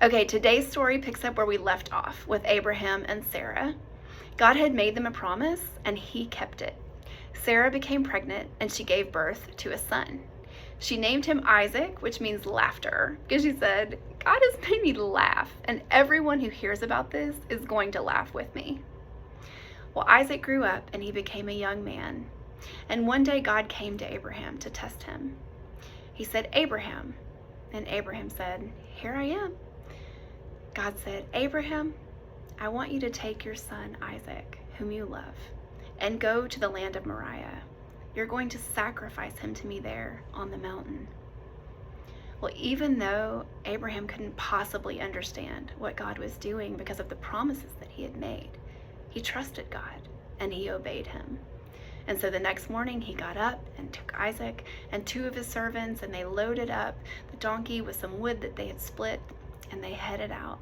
Okay, today's story picks up where we left off with Abraham and Sarah. God had made them a promise, and he kept it. Sarah became pregnant, and she gave birth to a son. She named him Isaac, which means laughter, because she said, God has made me laugh, and everyone who hears about this is going to laugh with me. Well, Isaac grew up, and he became a young man. And one day God came to Abraham to test him. He said, Abraham. And Abraham said, Here I am. God said, Abraham, I want you to take your son Isaac, whom you love, and go to the land of Moriah. You're going to sacrifice him to me there on the mountain. Well, even though Abraham couldn't possibly understand what God was doing because of the promises that he had made, he trusted God and he obeyed him. And so the next morning he got up and took Isaac and 2 of his servants, and they loaded up the donkey with some wood that they had split, and they headed out.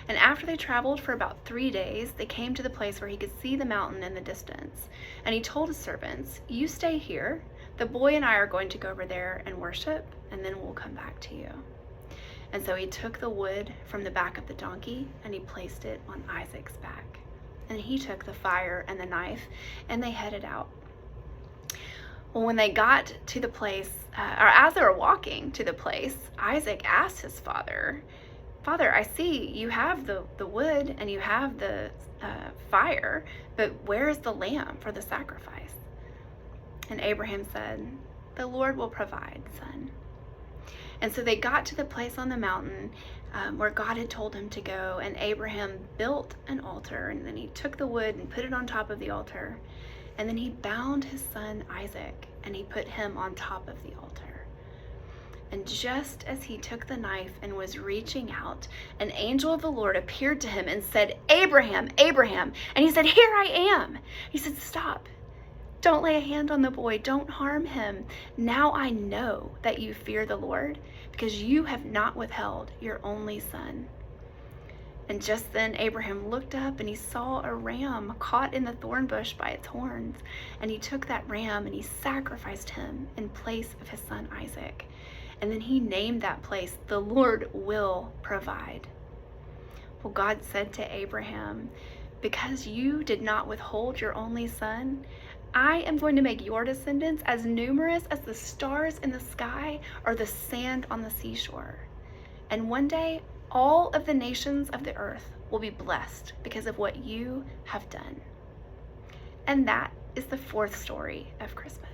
And after they traveled for about 3 days, they came to the place where he could see the mountain in the distance. And he told his servants, You stay here. The boy and I are going to go over there and worship, and then we'll come back to you. And so he took the wood from the back of the donkey, and he placed it on Isaac's back. And he took the fire and the knife, and they headed out. Well, when they got to the place, or as they were walking to the place, Isaac asked his father, Father, I see you have the wood and you have the fire, but where is the lamb for the sacrifice? And Abraham said, The Lord will provide, son. And so they got to the place on the mountain where God had told him to go, and Abraham built an altar, and then he took the wood and put it on top of the altar, and then he bound his son Isaac, and he put him on top of the altar. And just as he took the knife and was reaching out, an angel of the Lord appeared to him and said, Abraham, Abraham. And he said, Here I am. He said, Stop. Don't lay a hand on the boy. Don't harm him. Now I know that you fear the Lord, because you have not withheld your only son. And just then Abraham looked up and he saw a ram caught in the thorn bush by its horns. And he took that ram and he sacrificed him in place of his son Isaac. And then he named that place, The Lord Will Provide. Well, God said to Abraham, Because you did not withhold your only son, I am going to make your descendants as numerous as the stars in the sky or the sand on the seashore. And one day, all of the nations of the earth will be blessed because of what you have done. And that is the 4th story of Christmas.